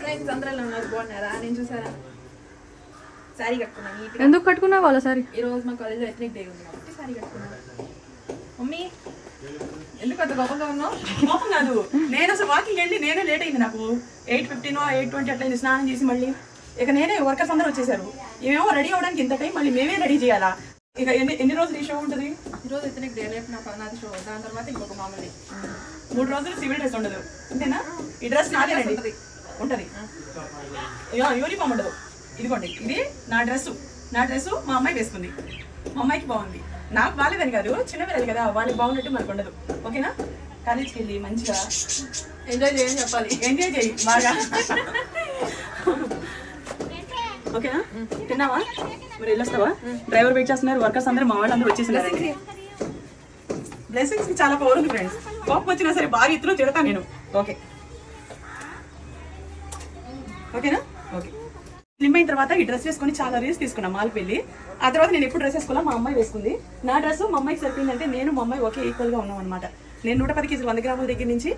Friends అందరూ ఉన్నారు, బాగున్నారా? నేను చూసారా సారీ కట్టుకున్నాను. ఎందుకు కట్టుకున్నావు వాళ్ళ సారీ? ఈ రోజు మా కాలేజ్ ఎథనిక్ డే ఉంది కాబట్టి సారీ కట్టుకున్నాను. మమ్మీ ఎందుకు అంత గొప్పగా ఉన్నావు? కోపం కాదు, నేను అసలు వాకింగ్ వెళ్ళి నేనే లేట్ అయింది. నాకు 8:15 8:20 అట్లా స్నానం చేసి మళ్ళీ ఇక నేనే వర్కర్స్ అందరూ వచ్చేసారు. ఏమేమో రెడీ అవ్వడానికి ఇంత టైం, మళ్ళీ మేమే రెడీ చేయాలా? ఇక ఎన్ని రోజులు ఈ షో ఉంటుంది? ఈ రోజు ఎథనిక్ డే, రేపు నాది షో, దాని తర్వాత ఇంకొక మామూలు 3 రోజులు సివిల్ డ్రెస్ ఉండదు అంతేనా? ఈ డ్రెస్ నాదే ఉంటుంది. యూనిఫామ్ ఉండదు. ఇదిగోండి, ఇది నా డ్రెస్ మా అమ్మాయి వేసుకుంది. మా అమ్మాయికి బాగుంది, నాకు బాగాలేదని కాదు, చిన్నపిల్లలు కదా, వాళ్ళకి బాగున్నట్టు మనకు ఉండదు. ఓకేనా? కాలేజ్కి వెళ్ళి మంచిగా ఎంజాయ్ చేయని చెప్పాలి. ఎంజాయ్ చేయి బాగా. ఓకేనా? తిన్నావా? మరి వెళ్ళొస్తావా? డ్రైవర్ వెయిట్ చేస్తున్నారు, వర్కర్స్ అందరూ, మా వాళ్ళు అందరూ వచ్చేసినారు. బ్లెస్సింగ్స్ చాలా పవర్ ఉంది ఫ్రెండ్స్. కోపం వచ్చినా సరే బాగా ఇద్దరు తిడతా నేను. ఓకేనా? ఓకే. స్లిమ్ అయిన తర్వాత ఈ డ్రెస్ వేసుకొని చాలా రీల్స్ తీసుకున్నాం మాల్కి వెళ్ళి. ఆ తర్వాత నేను ఎప్పుడు డ్రెస్ వేసుకోవాలా, మా అమ్మాయి వేసుకుంది. నా డ్రెస్ మా అమ్మాయికి సరిపోయిందంటే నేను మా అమ్మాయి ఒకే ఈక్వల్గా ఉన్నాం అనమాట. నేను 110 కేజీలు 100 గ్రాముల దగ్గర నుంచి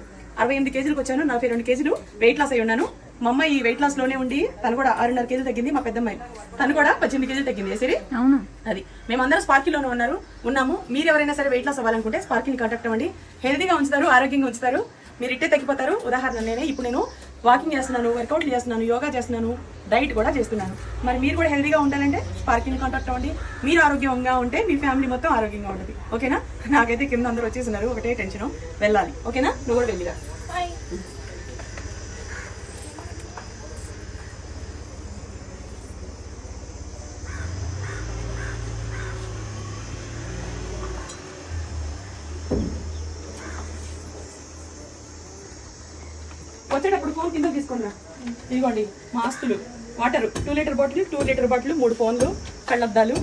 68 కేజీలకు వచ్చాను. 42 కేజీలు వెయిట్ లాస్ అయి ఉన్నాను. మా అమ్మాయి ఈ వెయిట్ లాస్ లోనే ఉండి తను కూడా 6.5 కేజీలు తగ్గింది. మా పెద్దమ్మాయి తను కూడా 18 కేజీలు తగ్గింది. సరే, అవును. అది మేమందరం స్పార్కిలోనే ఉన్నాము. మీరు ఎవరైనా సరే వెయిట్ లాస్ అవ్వాలనుకుంటే స్పార్కిని కాంటాక్ట్ అవ్వండి. హెల్తీగా ఉంచుతారు, ఆరోగ్యంగా ఉంచుతారు. మీరు ఇట్టే తగ్గిపోతారు. ఉదాహరణ నేనే ఇప్పుడు నేను వాకింగ్ చేస్తున్నాను, వర్కౌట్లు చేస్తున్నాను, యోగా చేస్తున్నాను, డైట్ కూడా చేస్తున్నాను. మరి మీరు కూడా హెల్తీగా ఉండాలంటే స్పార్కిని కాంటాక్ట్ అవ్వండి. మీరు ఆరోగ్యంగా ఉంటే మీ ఫ్యామిలీ మొత్తం ఆరోగ్యంగా ఉంటుంది. ఓకేనా? నాకైతే కింద అందరూ వచ్చేస్తున్నారు, ఒకటే టెన్షన్, వెళ్ళాలి. ఓకేనా? నువ్వు కూడా వెళ్ళిరా. వచ్చేటప్పుడు ఫోన్ కింద తీసుకున్నా. ఇదిగోండి మా ఆస్తులు, water 2 litre bottle, 2 litre bottle, 3 ఫోన్లు, కళ్ళద్దాలు.